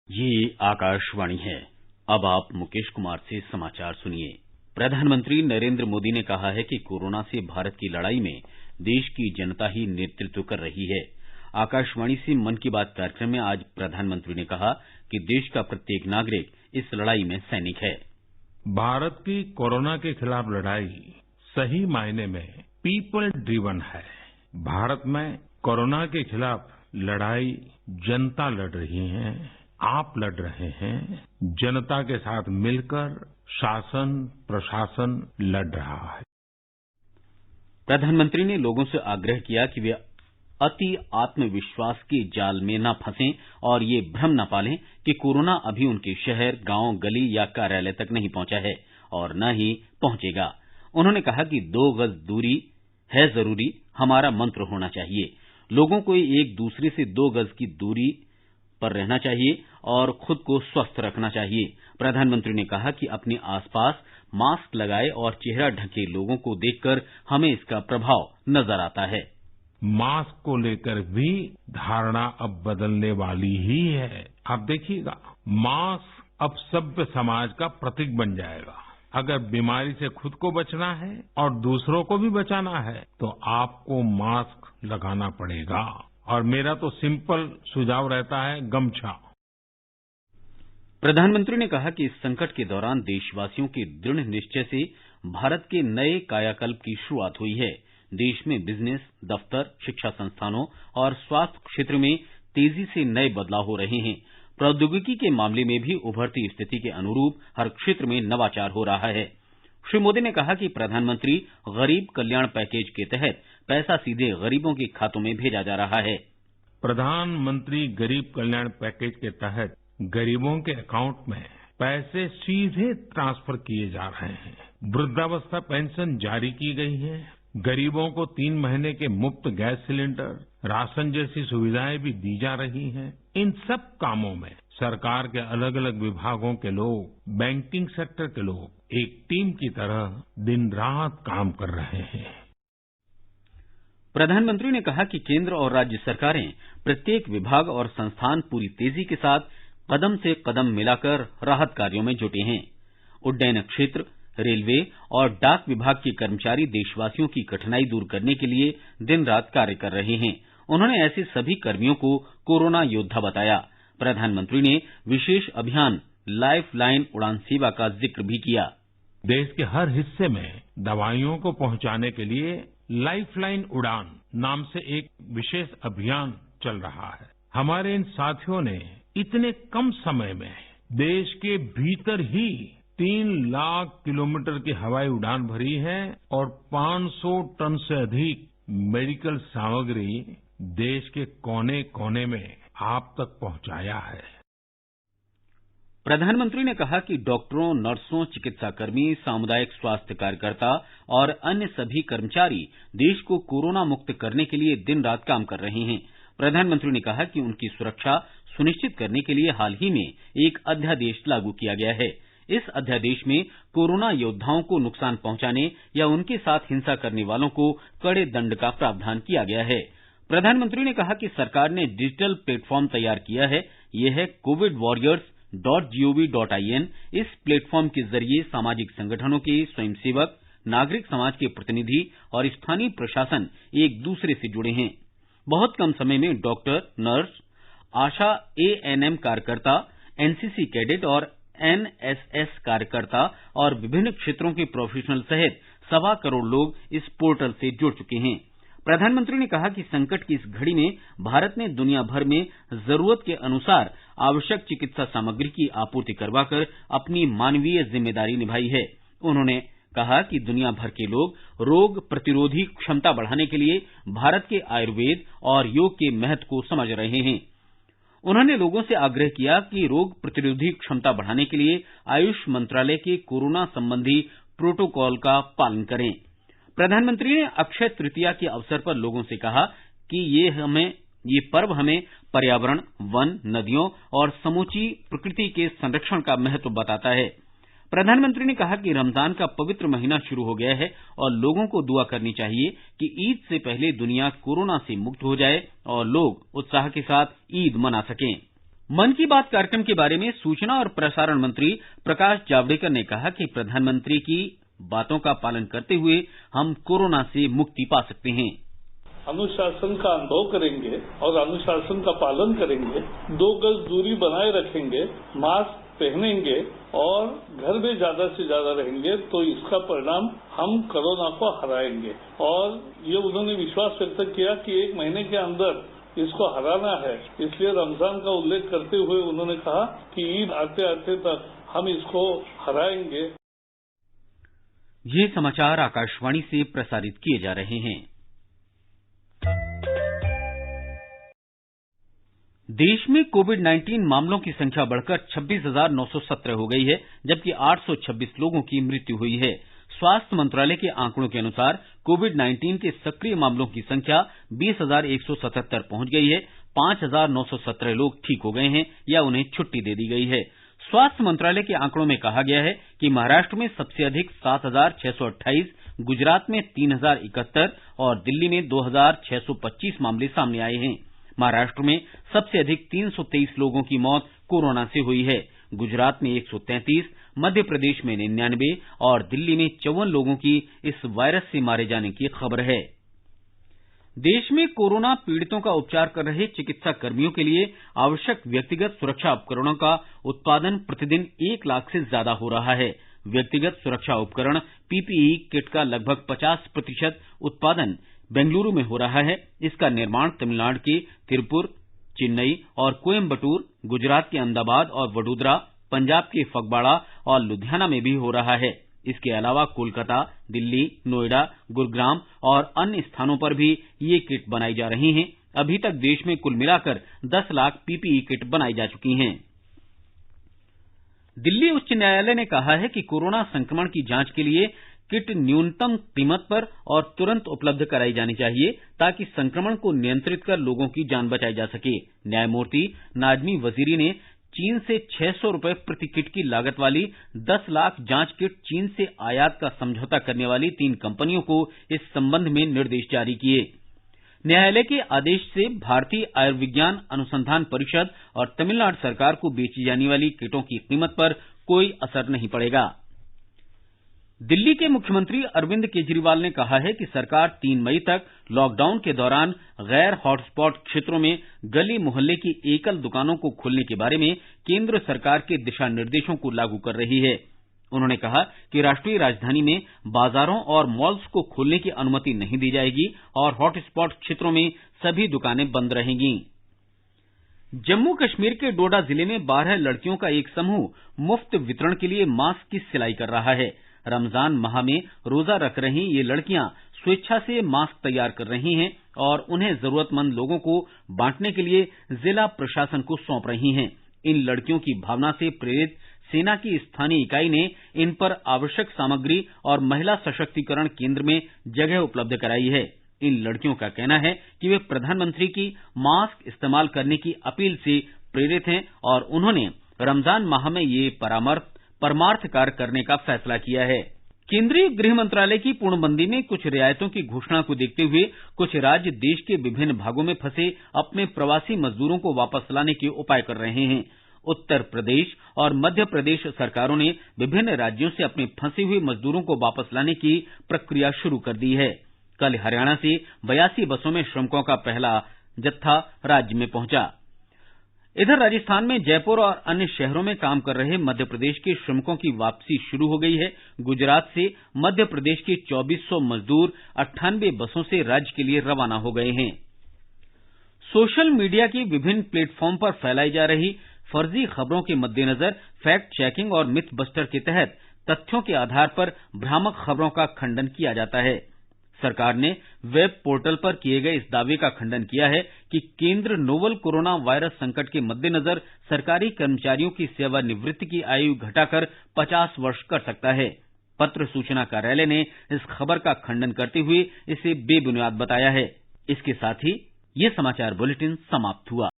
ये आकाशवाणी है। अब आप मुकेश कुमार से समाचार सुनिए। प्रधानमंत्री नरेंद्र मोदी ने कहा है कि कोरोना से भारत की लड़ाई में देश की जनता ही नेतृत्व कर रही है। आकाशवाणी से मन की बात कार्यक्रम में आज प्रधानमंत्री ने कहा कि देश का प्रत्येक नागरिक इस लड़ाई में सैनिक है। भारत की कोरोना के खिलाफ लड़ाई सही मायने में पीपल ड्रिवन है। भारत में कोरोना के खिलाफ लड़ाई जनता लड़ रही है, आप लड़ रहे हैं। जनता के साथ मिलकर शासन प्रशासन लड़ रहा है। प्रधानमंत्री ने लोगों से आग्रह किया कि वे अति आत्मविश्वास के जाल में न फंसें और ये भ्रम न पालें कि कोरोना अभी उनके शहर, गांव, गली या कार्यालय तक नहीं पहुंचा है और न ही पहुंचेगा। उन्होंने कहा कि 2 गज दूरी है जरूरी हमारा मंत्र होना चाहिए। लोगों को एक दूसरे से 2 गज की दूरी पर रहना चाहिए और खुद को स्वस्थ रखना चाहिए। प्रधानमंत्री ने कहा कि अपने आसपास मास्क लगाए और चेहरा ढके लोगों को देखकर हमें इसका प्रभाव नजर आता है। मास्क को लेकर भी धारणा अब बदलने वाली ही है। आप देखिएगा, मास्क अब सभ्य समाज का प्रतीक बन जाएगा। अगर बीमारी से खुद को बचना है और दूसरों को भी बचाना है तो आपको मास्क लगाना पड़ेगा। और मेरा तो सिंपल सुझाव रहता है, गमछा। प्रधानमंत्री ने कहा कि इस संकट के दौरान देशवासियों के दृढ़ निश्चय से भारत के नए कायाकल्प की शुरुआत हुई है। देश में बिजनेस, दफ्तर, शिक्षा संस्थानों और स्वास्थ्य क्षेत्र में तेजी से नए बदलाव हो रहे हैं। प्रौद्योगिकी के मामले में भी उभरती स्थिति के अनुरूप हर क्षेत्र में नवाचार हो रहा है। श्री मोदी ने कहा कि प्रधानमंत्री गरीब कल्याण पैकेज के तहत पैसा सीधे गरीबों के खातों में भेजा जा रहा है। प्रधानमंत्री गरीब कल्याण पैकेज के तहत गरीबों के अकाउंट में पैसे सीधे ट्रांसफर किए जा रहे हैं। वृद्धावस्था पेंशन जारी की गई है। गरीबों को 3 महीने के मुफ्त गैस सिलेंडर, राशन जैसी सुविधाएं भी दी जा रही हैं। इन सब कामों में सरकार के अलग अलग विभागों के लोग, बैंकिंग सेक्टर के लोग एक टीम की तरह दिन रात काम कर रहे हैं। प्रधानमंत्री ने कहा कि केंद्र और राज्य सरकारें प्रत्येक विभाग और संस्थान पूरी तेजी के साथ कदम से कदम मिलाकर राहत कार्यों में जुटे हैं। उड्डयन क्षेत्र, रेलवे और डाक विभाग के कर्मचारी देशवासियों की कठिनाई दूर करने के लिए दिन रात कार्य कर रहे हैं। उन्होंने ऐसे सभी कर्मियों को कोरोना योद्धा बताया। प्रधानमंत्री ने विशेष अभियान लाइफ लाइन उड़ान सेवा का जिक्र भी किया। देश के हर हिस्से में दवाइयों को पहुंचाने के लिए लाइफ लाइन उड़ान नाम से एक विशेष अभियान चल रहा है। हमारे इन साथियों ने इतने कम समय में देश के भीतर ही 3 लाख किलोमीटर की हवाई उड़ान भरी है और 500 टन से अधिक मेडिकल सामग्री देश के कोने कोने में आप तक पहुंचाया है। प्रधानमंत्री ने कहा कि डॉक्टरों, नर्सों, चिकित्साकर्मी, सामुदायिक स्वास्थ्य कार्यकर्ता और अन्य सभी कर्मचारी देश को कोरोना मुक्त करने के लिए दिन रात काम कर रहे हैं। प्रधानमंत्री ने कहा कि उनकी सुरक्षा सुनिश्चित करने के लिए हाल ही में एक अध्यादेश लागू किया गया है। इस अध्यादेश में कोरोना योद्धाओं को नुकसान पहुंचाने या उनके साथ हिंसा करने वालों को कड़े दंड का प्रावधान किया गया है। प्रधानमंत्री ने कहा कि सरकार ने डिजिटल प्लेटफॉर्म तैयार किया है। यह है covidwarriors.gov.in। इस प्लेटफॉर्म के जरिए सामाजिक संगठनों के स्वयंसेवक, नागरिक समाज के प्रतिनिधि और स्थानीय प्रशासन एक दूसरे से जुड़े हैं। बहुत कम समय में डॉक्टर, नर्स, आशा, एएनएम कार्यकर्ता, एनसीसी कैडेट और एनएसएस कार्यकर्ता और विभिन्न क्षेत्रों के प्रोफेशनल सहित 1.25 करोड़ लोग इस पोर्टल से जुड़ चुके हैं। प्रधानमंत्री ने कहा कि संकट की इस घड़ी में भारत ने दुनिया भर में जरूरत के अनुसार आवश्यक चिकित्सा सामग्री की आपूर्ति करवाकर अपनी मानवीय जिम्मेदारी निभाई है। उन्होंने कहा कि दुनिया भर के लोग रोग प्रतिरोधी क्षमता बढ़ाने के लिए भारत के आयुर्वेद और योग के महत्व को समझ रहे हैं। उन्होंने लोगों से आग्रह किया कि रोग प्रतिरोधी क्षमता बढ़ाने के लिए आयुष मंत्रालय के कोरोना संबंधी प्रोटोकॉल का पालन करें। प्रधानमंत्री ने अक्षय तृतीया के अवसर पर लोगों से कहा कि ये पर्व हमें पर्यावरण, वन, नदियों और समूची प्रकृति के संरक्षण का महत्व बताता है। प्रधानमंत्री ने कहा कि रमजान का पवित्र महीना शुरू हो गया है और लोगों को दुआ करनी चाहिए कि ईद से पहले दुनिया कोरोना से मुक्त हो जाए और लोग उत्साह के साथ ईद मना सकें। मन की बात कार्यक्रम के बारे में सूचना और प्रसारण मंत्री प्रकाश जावड़ेकर ने कहा कि प्रधानमंत्री की बातों का पालन करते हुए हम कोरोना से मुक्ति पा सकते हैं। अनुशासन का अनुभव करेंगे और अनुशासन का पालन करेंगे, 2 गज दूरी बनाए रखेंगे, मास्क पहनेंगे और घर में ज्यादा से ज्यादा रहेंगे तो इसका परिणाम हम कोरोना को हराएंगे। और ये उन्होंने विश्वास व्यक्त किया कि 1 महीने के अंदर इसको हराना है। इसलिए रमजान का उल्लेख करते हुए उन्होंने कहा कि ईद आते आते तक हम इसको हराएंगे। ये समाचार आकाशवाणी से प्रसारित किए जा रहे हैं। देश में कोविड-19 मामलों की संख्या बढ़कर 26,917 हो गई है, जबकि 826 लोगों की मृत्यु हुई है। स्वास्थ्य मंत्रालय के आंकड़ों के अनुसार कोविड-19 के सक्रिय मामलों की संख्या 20,177 पहुंच गई है। 5,917 लोग ठीक हो गए हैं या उन्हें छुट्टी दे दी गई है। स्वास्थ्य मंत्रालय के आंकड़ों में कहा गया है कि महाराष्ट्र में सबसे अधिक 7,628, गुजरात में 3,071 और दिल्ली में 2,625 मामले सामने आए हैं। महाराष्ट्र में सबसे अधिक 323 लोगों की मौत कोरोना से हुई है। गुजरात में 133, मध्य प्रदेश में 99 और दिल्ली में 54 लोगों की इस वायरस से मारे जाने की खबर है। देश में कोरोना पीड़ितों का उपचार कर रहे चिकित्सा कर्मियों के लिए आवश्यक व्यक्तिगत सुरक्षा उपकरणों का उत्पादन प्रतिदिन 1 लाख से ज्यादा हो रहा है। व्यक्तिगत सुरक्षा उपकरण पीपीई किट का लगभग 50% उत्पादन बेंगलुरु में हो रहा है। इसका निर्माण तमिलनाडु के तिरुपुर, चेन्नई और कोयम्बटूर, गुजरात के अहमदाबाद और वडोदरा, पंजाब के फगवाड़ा और लुधियाना में भी हो रहा है। इसके अलावा कोलकाता, दिल्ली, नोएडा, गुरुग्राम और अन्य स्थानों पर भी ये किट बनाई जा रही हैं। अभी तक देश में कुल मिलाकर 10 लाख पीपीई किट बनाई जा चुकी हैं। दिल्ली उच्च न्यायालय ने कहा है कि कोरोना संक्रमण की जांच के लिए किट न्यूनतम कीमत पर और तुरंत उपलब्ध कराई जानी चाहिए ताकि संक्रमण को नियंत्रित कर लोगों की जान बचाई जा सके। न्यायमूर्ति नाजमी वजीरी ने चीन से 600 रुपए प्रति किट की लागत वाली 10 लाख जांच किट चीन से आयात का समझौता करने वाली 3 कंपनियों को इस संबंध में निर्देश जारी किए। न्यायालय के आदेश से भारतीय आयुर्विज्ञान अनुसंधान परिषद और तमिलनाडु सरकार को बेची जाने वाली किटों की कीमत पर कोई असर नहीं पड़ेगा। दिल्ली के मुख्यमंत्री अरविंद केजरीवाल ने कहा है कि सरकार 3 मई तक लॉकडाउन के दौरान गैर हॉटस्पॉट क्षेत्रों में गली मोहल्ले की एकल दुकानों को खोलने के बारे में केंद्र सरकार के दिशा निर्देशों को लागू कर रही है। उन्होंने कहा कि राष्ट्रीय राजधानी में बाजारों और मॉल्स को खोलने की अनुमति नहीं दी जाएगी और हॉटस्पॉट क्षेत्रों में सभी दुकानें बंद रहेंगी। जम्मू कश्मीर के डोडा जिले में 12 लड़कियों का एक समूह मुफ्त वितरण के लिए मास्क की सिलाई कर रहा है। रमजान माह में रोजा रख रही ये लड़कियां स्वेच्छा से मास्क तैयार कर रही हैं और उन्हें जरूरतमंद लोगों को बांटने के लिए जिला प्रशासन को सौंप रही हैं। इन लड़कियों की भावना से प्रेरित सेना की स्थानीय इकाई ने इन पर आवश्यक सामग्री और महिला सशक्तिकरण केंद्र में जगह उपलब्ध कराई है। इन लड़कियों का कहना है कि वे प्रधानमंत्री की मास्क इस्तेमाल करने की अपील से प्रेरित हैं और उन्होंने रमजान माह में ये परमार्थ कार्य करने का फैसला किया है। केंद्रीय गृह मंत्रालय की पूर्णबंदी में कुछ रियायतों की घोषणा को देखते हुए कुछ राज्य देश के विभिन्न भागों में फंसे अपने प्रवासी मजदूरों को वापस लाने के उपाय कर रहे हैं। उत्तर प्रदेश और मध्य प्रदेश सरकारों ने विभिन्न राज्यों से अपने फंसे हुए मजदूरों को वापस लाने की प्रक्रिया शुरू कर दी है। कल हरियाणा से 82 बसों में श्रमिकों का पहला जत्था राज्य में पहुंचा। इधर राजस्थान में जयपुर और अन्य शहरों में काम कर रहे मध्य प्रदेश के श्रमिकों की वापसी शुरू हो गई है। गुजरात से मध्य प्रदेश के 2400 मजदूर 98 बसों से राज्य के लिए रवाना हो गए हैं। सोशल मीडिया की विभिन्न प्लेटफॉर्म पर फैलाई जा रही फर्जी खबरों के मद्देनजर फैक्ट चेकिंग और मिथ बस्टर के तहत तथ्यों के आधार पर भ्रामक खबरों का खंडन किया जाता है। सरकार ने वेब पोर्टल पर किए गए इस दावे का खंडन किया है कि केंद्र नोवल कोरोना वायरस संकट के मद्देनजर सरकारी कर्मचारियों की सेवानिवृत्ति की आयु घटाकर 50 वर्ष कर सकता है। पत्र सूचना कार्यालय ने इस खबर का खंडन करते हुए इसे बेबुनियाद बताया है। इसके साथ ही ये समाचार बुलेटिन समाप्त हुआ।